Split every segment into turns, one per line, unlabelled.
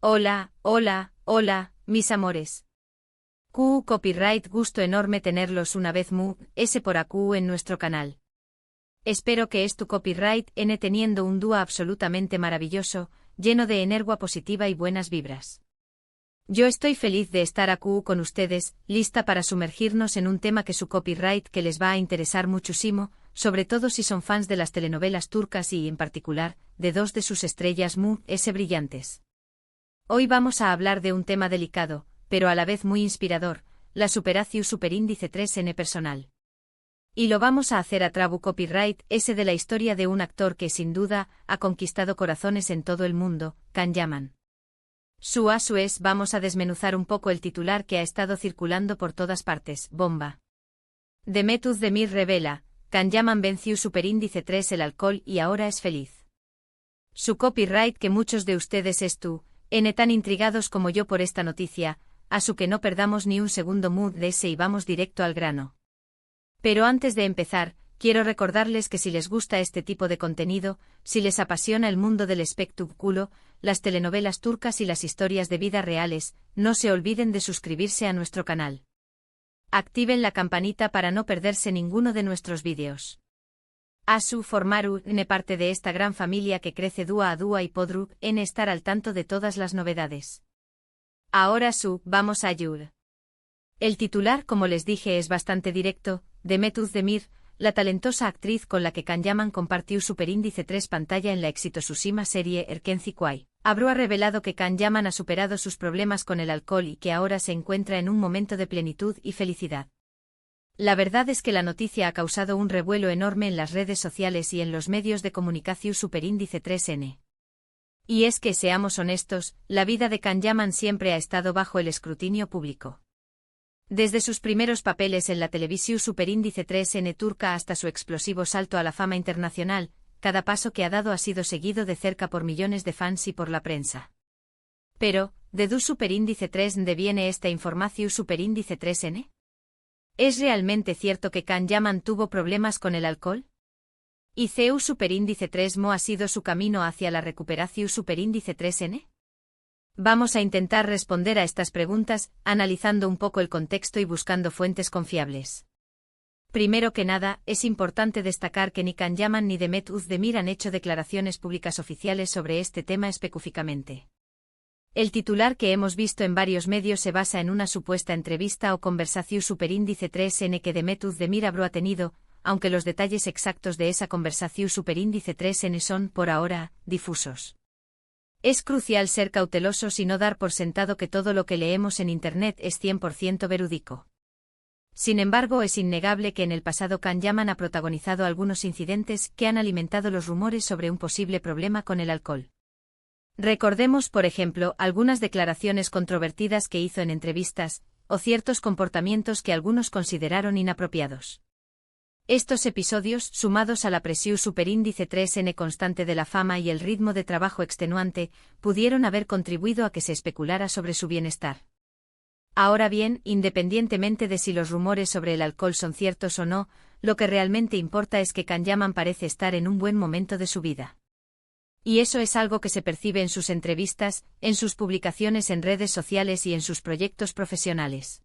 Hola, hola, hola, mis amores. Copyright, gusto enorme tenerlos una vez por aquí en nuestro canal. Espero que tu copyright teniendo un dúo absolutamente maravilloso, lleno de energía positiva y buenas vibras. Yo estoy feliz de estar aquí con ustedes, lista para sumergirnos en un tema que su copyright que les va a interesar muchísimo, sobre todo si son fans de las telenovelas turcas y, en particular, de dos de sus estrellas brillantes. Hoy vamos a hablar de un tema delicado, pero a la vez muy inspirador, la superación superíndice 3N personal. Y lo vamos a hacer a trabu copyright de la historia de un actor que sin duda ha conquistado corazones en todo el mundo, Can Yaman. Vamos a desmenuzar un poco el titular que ha estado circulando por todas partes, bomba. Demet Özdemir revela, Can Yaman venció superíndice 3 el alcohol y ahora es feliz. Su copyright que muchos de ustedes tan intrigados como yo por esta noticia, que no perdamos ni un segundo de ese y vamos directo al grano. Pero antes de empezar, quiero recordarles que si les gusta este tipo de contenido, si les apasiona el mundo del espectáculo, las telenovelas turcas y las historias de vida reales, no se olviden de suscribirse a nuestro canal. Activen la campanita para no perderse ninguno de nuestros vídeos. Formaru parte de esta gran familia que crece dúa a dúa y podrú estar al tanto de todas las novedades. Ahora vamos a ayudar. El titular, como les dije, es bastante directo. Demet Özdemir, la talentosa actriz con la que Can Yaman compartió superíndice 3 pantalla en la exitosísima serie Erkenci Kuay, ha revelado que Can Yaman ha superado sus problemas con el alcohol y que ahora se encuentra en un momento de plenitud y felicidad. La verdad es que la noticia ha causado un revuelo enorme en las redes sociales y en los medios de comunicación superíndice 3N. Y es que, seamos honestos, la vida de Can Yaman siempre ha estado bajo el escrutinio público. Desde sus primeros papeles en la televisión superíndice 3N turca hasta su explosivo salto a la fama internacional, cada paso que ha dado ha sido seguido de cerca por millones de fans y por la prensa. Pero, ¿de dónde superíndice 3N viene esta información superíndice 3N? ¿Es realmente cierto que Can Yaman tuvo problemas con el alcohol? ¿Y CEU superíndice 3 ha sido su camino hacia la recuperación superíndice 3N? Vamos a intentar responder a estas preguntas, analizando un poco el contexto y buscando fuentes confiables. Primero que nada, es importante destacar que ni Can Yaman ni Demet Özdemir han hecho declaraciones públicas oficiales sobre este tema específicamente. El titular que hemos visto en varios medios se basa en una supuesta entrevista o conversación superíndice 3N que Demet Özdemir habrá tenido, aunque los detalles exactos de esa conversación superíndice 3N son, por ahora, difusos. Es crucial ser cautelosos y no dar por sentado que todo lo que leemos en Internet es 100% verídico. Sin embargo, es innegable que en el pasado Can Yaman ha protagonizado algunos incidentes que han alimentado los rumores sobre un posible problema con el alcohol. Recordemos, por ejemplo, algunas declaraciones controvertidas que hizo en entrevistas, o ciertos comportamientos que algunos consideraron inapropiados. Estos episodios, sumados a la presión superíndice 3N constante de la fama y el ritmo de trabajo extenuante, pudieron haber contribuido a que se especulara sobre su bienestar. Ahora bien, independientemente de si los rumores sobre el alcohol son ciertos o no, lo que realmente importa es que Can Yaman parece estar en un buen momento de su vida. Y eso es algo que se percibe en sus entrevistas, en sus publicaciones en redes sociales y en sus proyectos profesionales.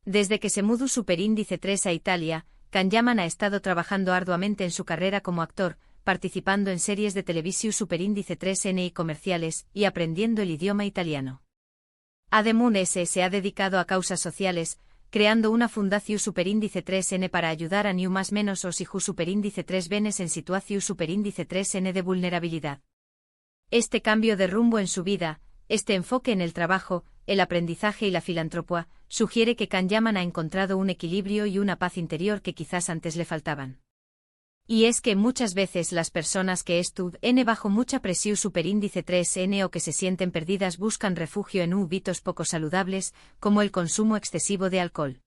Desde que se mudó superíndice 3 a Italia, Can Yaman ha estado trabajando arduamente en su carrera como actor, participando en series de televisión superíndice 3N y comerciales, y aprendiendo el idioma italiano. Además se ha dedicado a causas sociales, creando una fundación superíndice 3N para ayudar a más menos os hijos superíndice 3 venes en situación superíndice 3N de vulnerabilidad. Este cambio de rumbo en su vida, este enfoque en el trabajo, el aprendizaje y la filantropía, sugiere que Can Yaman ha encontrado un equilibrio y una paz interior que quizás antes le faltaban. Y es que muchas veces las personas que están bajo mucha presión superíndice 3N o que se sienten perdidas buscan refugio en hábitos poco saludables, como el consumo excesivo de alcohol.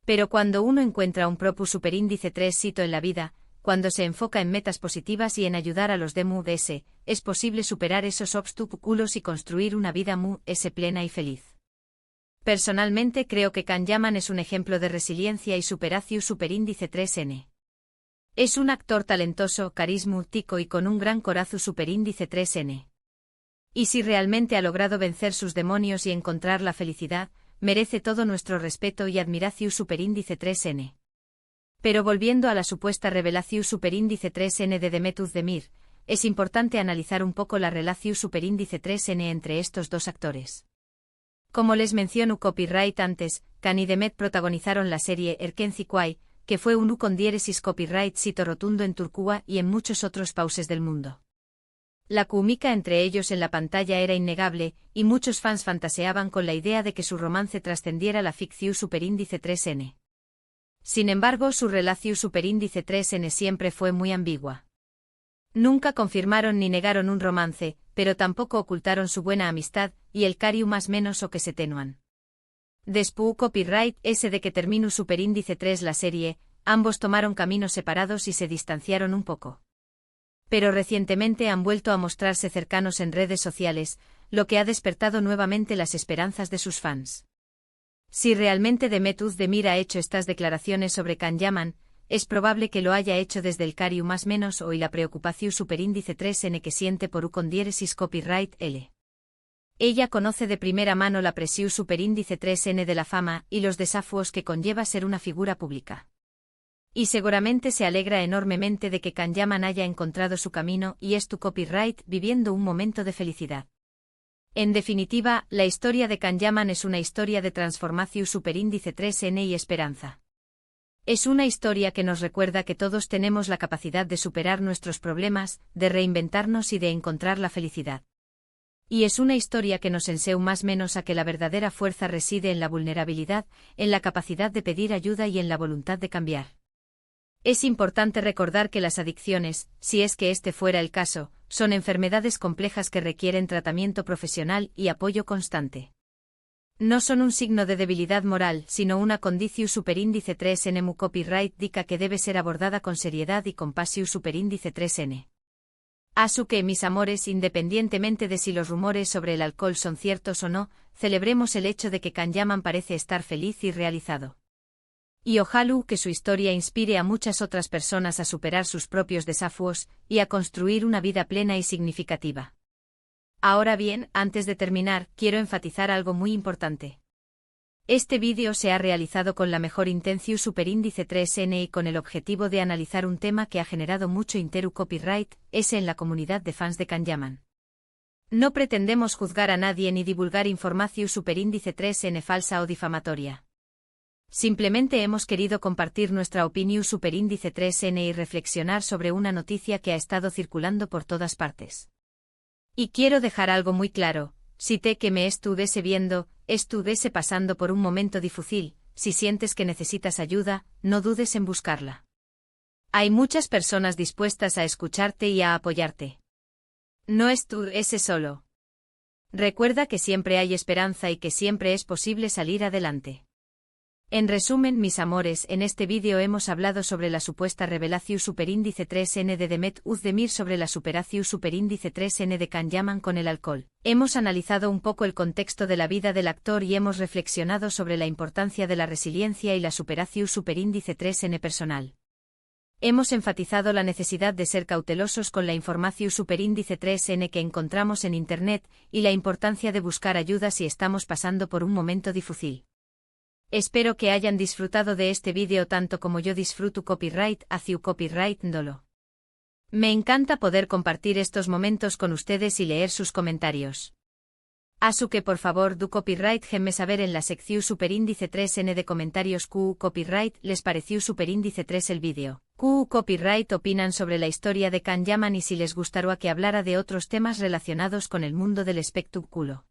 Pero cuando uno encuentra un propio superíndice 3 sito en la vida, cuando se enfoca en metas positivas y en ayudar a los demás, es posible superar esos obstáculos y construir una vida plena y feliz. Personalmente creo que Can Yaman es un ejemplo de resiliencia y superación superíndice 3N. Es un actor talentoso, carismático y con un gran corazón superíndice 3N. Y si realmente ha logrado vencer sus demonios y encontrar la felicidad, merece todo nuestro respeto y admiración superíndice 3n. Pero volviendo a la supuesta revelación superíndice 3n de Demet Özdemir, es importante analizar un poco la relación superíndice 3n entre estos dos actores. Como les menciono copyright antes, Can y Demet protagonizaron la serie Erken Zikuay, que fue un con diéresis copyright sito rotundo en Turquía y en muchos otros países del mundo. La química entre ellos en la pantalla era innegable, y muchos fans fantaseaban con la idea de que su romance trascendiera la ficción superíndice 3n. Sin embargo, su relación superíndice 3n siempre fue muy ambigua. Nunca confirmaron ni negaron un romance, pero tampoco ocultaron su buena amistad, y el cariu más menos o que se tenuan. Después copyright ese de que terminó superíndice 3 la serie, ambos tomaron caminos separados y se distanciaron un poco. Pero recientemente han vuelto a mostrarse cercanos en redes sociales, lo que ha despertado nuevamente las esperanzas de sus fans. Si realmente Demet Özdemir ha hecho estas declaraciones sobre Can Yaman, es probable que lo haya hecho desde el cariu más menos o y la preocupación superíndice 3n que siente por con diéresis copyright L. Ella conoce de primera mano la presión superíndice 3n de la fama y los desafíos que conlleva ser una figura pública. Y seguramente se alegra enormemente de que Can Yaman haya encontrado su camino y es tu copyright viviendo un momento de felicidad. En definitiva, la historia de Can Yaman es una historia de transformación superíndice 3n y esperanza. Es una historia que nos recuerda que todos tenemos la capacidad de superar nuestros problemas, de reinventarnos y de encontrar la felicidad. Y es una historia que nos enseña más menos a que la verdadera fuerza reside en la vulnerabilidad, en la capacidad de pedir ayuda y en la voluntad de cambiar. Es importante recordar que las adicciones, si es que este fuera el caso, son enfermedades complejas que requieren tratamiento profesional y apoyo constante. No son un signo de debilidad moral, sino una condición superíndice 3n mu copyright dica que debe ser abordada con seriedad y compasión superíndice 3n. Asu que, mis amores, independientemente de si los rumores sobre el alcohol son ciertos o no, celebremos el hecho de que Can Yaman parece estar feliz y realizado. Y ojalá que su historia inspire a muchas otras personas a superar sus propios desafíos y a construir una vida plena y significativa. Ahora bien, antes de terminar, quiero enfatizar algo muy importante. Este vídeo se ha realizado con la mejor intención superíndice 3n y con el objetivo de analizar un tema que ha generado mucho interu copyright, ese en la comunidad de fans de Can Yaman. No pretendemos juzgar a nadie ni divulgar información superíndice 3n falsa o difamatoria. Simplemente hemos querido compartir nuestra opinión superíndice 3n y reflexionar sobre una noticia que ha estado circulando por todas partes. Y quiero dejar algo muy claro, si te que me estuviese viendo, estuviese pasando por un momento difícil, si sientes que necesitas ayuda, no dudes en buscarla. Hay muchas personas dispuestas a escucharte y a apoyarte. No estuviese solo. Recuerda que siempre hay esperanza y que siempre es posible salir adelante. En resumen, mis amores, en este vídeo hemos hablado sobre la supuesta revelación superíndice 3n de Demet Özdemir sobre la superación superíndice 3n de Can Yaman con el alcohol. Hemos analizado un poco el contexto de la vida del actor y hemos reflexionado sobre la importancia de la resiliencia y la superación superíndice 3n personal. Hemos enfatizado la necesidad de ser cautelosos con la información superíndice 3n que encontramos en Internet y la importancia de buscar ayuda si estamos pasando por un momento difícil. Espero que hayan disfrutado de este vídeo tanto como yo disfruto copyright hacia copyright dolo. Me encanta poder compartir estos momentos con ustedes y leer sus comentarios. Asu que por favor du copyright me saber en la sección superíndice 3n de comentarios copyright les pareció superíndice 3 el vídeo. Copyright opinan sobre la historia de Can Yaman y si les gustaría que hablara de otros temas relacionados con el mundo del espectáculo.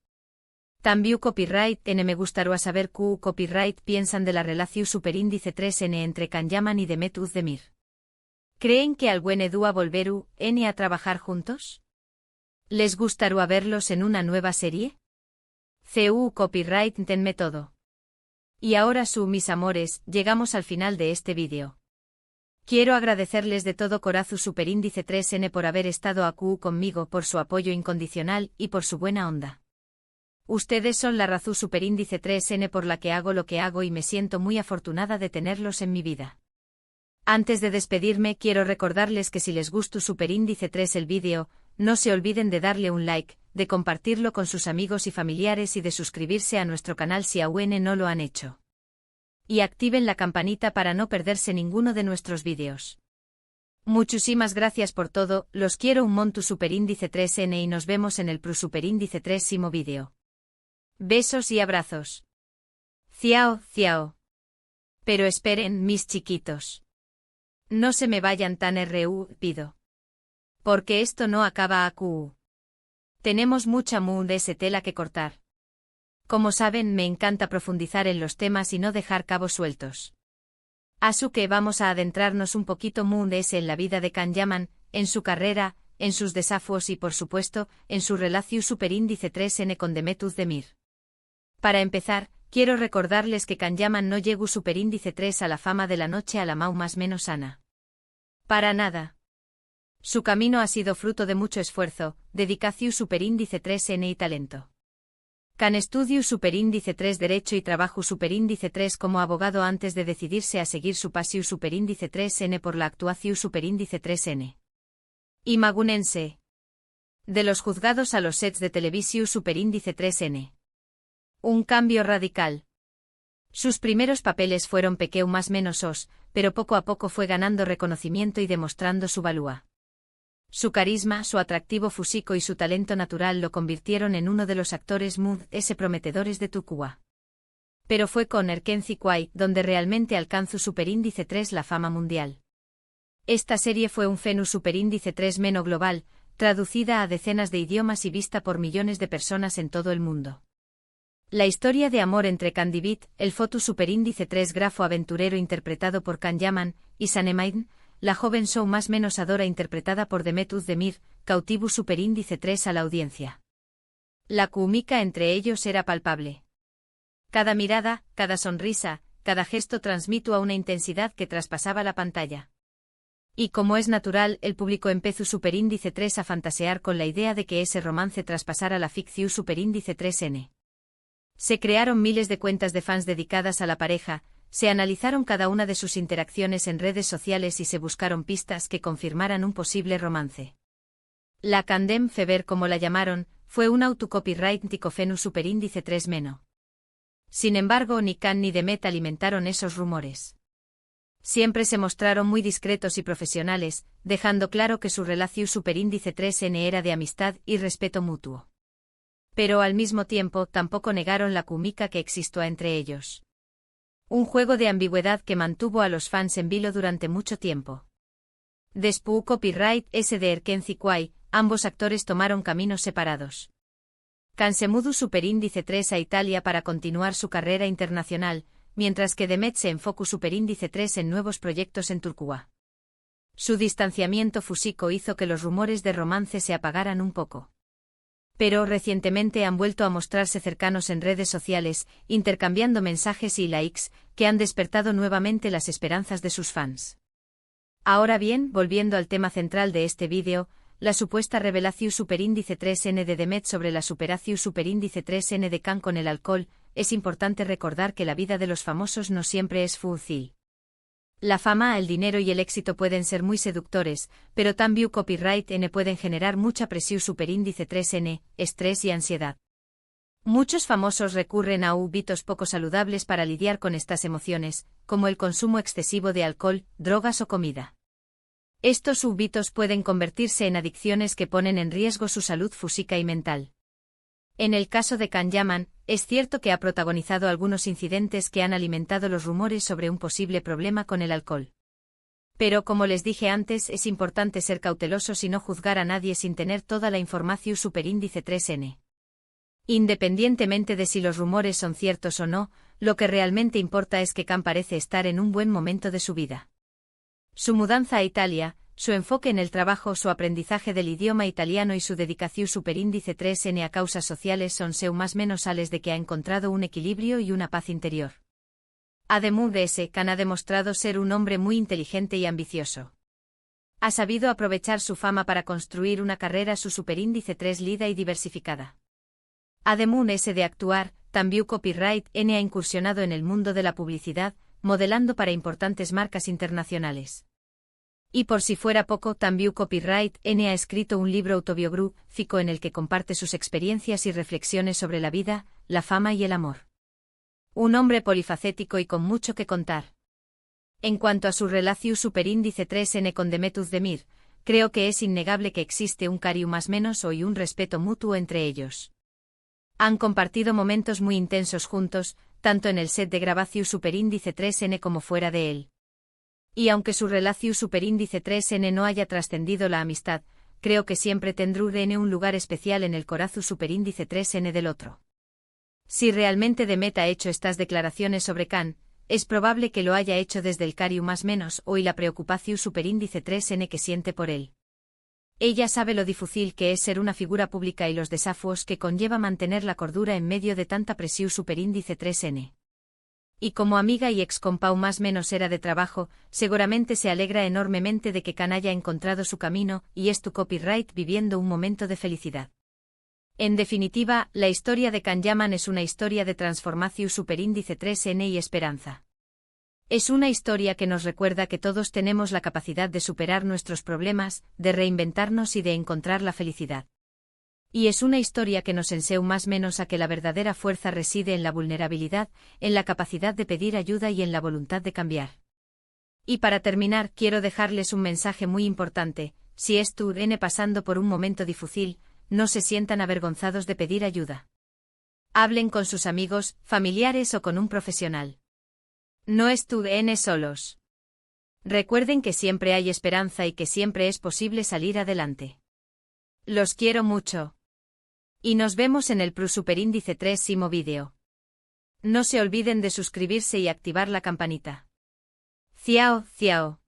También copyright me gustaría saber copyright piensan de la relación superíndice 3n entre Can Yaman y Demet Özdemir. ¿Creen que algún dúa volveru a trabajar juntos? ¿Les gustaría verlos en una nueva serie? Copyright tenme todo. Y ahora mis amores, llegamos al final de este vídeo. Quiero agradecerles de todo corazón superíndice 3n por haber estado aquí conmigo, por su apoyo incondicional y por su buena onda. Ustedes son la razón superíndice 3n por la que hago lo que hago y me siento muy afortunada de tenerlos en mi vida. Antes de despedirme quiero recordarles que si les gustó superíndice 3 el vídeo, no se olviden de darle un like, de compartirlo con sus amigos y familiares y de suscribirse a nuestro canal si aún no lo han hecho. Y activen la campanita para no perderse ninguno de nuestros vídeos. Muchísimas gracias por todo, los quiero un montón superíndice 3N y nos vemos en el superíndice 3º vídeo. Besos y abrazos. Ciao, ciao. Pero esperen, mis chiquitos. No se me vayan tan rápido. Porque esto no acaba acu. Tenemos mucha de tela que cortar. Como saben, me encanta profundizar en los temas y no dejar cabos sueltos. Así que vamos a adentrarnos un poquito en la vida de Can Yaman, en su carrera, en sus desafíos y por supuesto, en su relación superíndice 3N con Demet Özdemir. Para empezar, quiero recordarles que Can Yaman no llegó superíndice 3 a la fama de la noche a la mau más menos sana. Para nada. Su camino ha sido fruto de mucho esfuerzo, dedicación superíndice 3N y talento. Can estudió superíndice 3 Derecho y trabajo superíndice 3 como abogado antes de decidirse a seguir su pasión superíndice 3N por la actuación superíndice 3N. Imagunense. De los juzgados a los sets de televisión superíndice 3N. Un cambio radical. Sus primeros papeles fueron pequeño más menos pero poco a poco fue ganando reconocimiento y demostrando su valía. Su carisma, su atractivo físico y su talento natural lo convirtieron en uno de los actores prometedores de Tucua. Pero fue con Erkenci Kwai donde realmente alcanzó superíndice 3 la fama mundial. Esta serie fue un fenómeno superíndice 3 meno global, traducida a decenas de idiomas y vista por millones de personas en todo el mundo. La historia de amor entre Candivit, el foto superíndice 3 grafo aventurero interpretado por Can Yaman, y Sanemain, la joven show más menos adora interpretada por Demet Özdemir, cautivó superíndice 3 a la audiencia. La química entre ellos era palpable. Cada mirada, cada sonrisa, cada gesto transmitió a una intensidad que traspasaba la pantalla. Y como es natural, el público empezó superíndice 3 a fantasear con la idea de que ese romance traspasara la ficción superíndice 3N. Se crearon miles de cuentas de fans dedicadas a la pareja, se analizaron cada una de sus interacciones en redes sociales y se buscaron pistas que confirmaran un posible romance. La Candem Fever como la llamaron, fue un autocopyright ticofenu superíndice 3 meno. Sin embargo, ni Can ni Demet alimentaron esos rumores. Siempre se mostraron muy discretos y profesionales, dejando claro que su relación superíndice 3N era de amistad y respeto mutuo. Pero al mismo tiempo tampoco negaron la química que existía entre ellos. Un juego de ambigüedad que mantuvo a los fans en vilo durante mucho tiempo. Después copyright S de Erkenci Kwai, ambos actores tomaron caminos separados. Can se mudó superíndice 3 a Italia para continuar su carrera internacional, mientras que Demet se enfocó superíndice 3 en nuevos proyectos en Turquía. Su distanciamiento físico hizo que los rumores de romance se apagaran un poco. Pero recientemente han vuelto a mostrarse cercanos en redes sociales, intercambiando mensajes y likes, que han despertado nuevamente las esperanzas de sus fans. Ahora bien, volviendo al tema central de este vídeo, la supuesta revelación superíndice 3N de Demet sobre la superación superíndice 3N de Can con el alcohol, es importante recordar que la vida de los famosos no siempre es fácil. La fama, el dinero y el éxito pueden ser muy seductores, pero también copyright N pueden generar mucha presión superíndice 3N, estrés y ansiedad. Muchos famosos recurren a hábitos poco saludables para lidiar con estas emociones, como el consumo excesivo de alcohol, drogas o comida. Estos hábitos pueden convertirse en adicciones que ponen en riesgo su salud física y mental. En el caso de Can Yaman, es cierto que ha protagonizado algunos incidentes que han alimentado los rumores sobre un posible problema con el alcohol. Pero como les dije antes, es importante ser cautelosos y no juzgar a nadie sin tener toda la información superíndice 3N. Independientemente de si los rumores son ciertos o no, lo que realmente importa es que Can parece estar en un buen momento de su vida. Su mudanza a Italia, su enfoque en el trabajo, su aprendizaje del idioma italiano y su dedicación superíndice 3N a causas sociales son más menos sales de que ha encontrado un equilibrio y una paz interior. Además de ese, Can ha demostrado ser un hombre muy inteligente y ambicioso. Ha sabido aprovechar su fama para construir una carrera su superíndice 3 lida y diversificada. Además ese de actuar, también copyright N ha incursionado en el mundo de la publicidad, modelando para importantes marcas internacionales. Y por si fuera poco, También Copyright N ha escrito un libro autobiográfico en el que comparte sus experiencias y reflexiones sobre la vida, la fama y el amor. Un hombre polifacético y con mucho que contar. En cuanto a su relación superíndice 3N con Demetuz Demir, creo que es innegable que existe un cariño más menos y un respeto mutuo entre ellos. Han compartido momentos muy intensos juntos, tanto en el set de grabación superíndice 3N como fuera de él. Y aunque su relación superíndice 3N no haya trascendido la amistad, creo que siempre tendrán un lugar especial en el corazón superíndice 3N del otro. Si realmente Demet ha hecho estas declaraciones sobre Can, es probable que lo haya hecho desde el cariño más menos y la preocupación superíndice 3N que siente por él. Ella sabe lo difícil que es ser una figura pública y los desafíos que conlleva mantener la cordura en medio de tanta presión superíndice 3N. Y como amiga y ex compau más menos era de trabajo, seguramente se alegra enormemente de que Can haya encontrado su camino y es tu copyright viviendo un momento de felicidad. En definitiva, la historia de Can Yaman es una historia de transformación superíndice 3N y esperanza. Es una historia que nos recuerda que todos tenemos la capacidad de superar nuestros problemas, de reinventarnos y de encontrar la felicidad. Y es una historia que nos enseña más menos a que la verdadera fuerza reside en la vulnerabilidad, en la capacidad de pedir ayuda y en la voluntad de cambiar. Y para terminar, quiero dejarles un mensaje muy importante: si están pasando por un momento difícil, no se sientan avergonzados de pedir ayuda. Hablen con sus amigos, familiares o con un profesional. No estén solos. Recuerden que siempre hay esperanza y que siempre es posible salir adelante. Los quiero mucho. Y nos vemos en el superíndice 3º vídeo. No se olviden de suscribirse y activar la campanita. Ciao, ciao.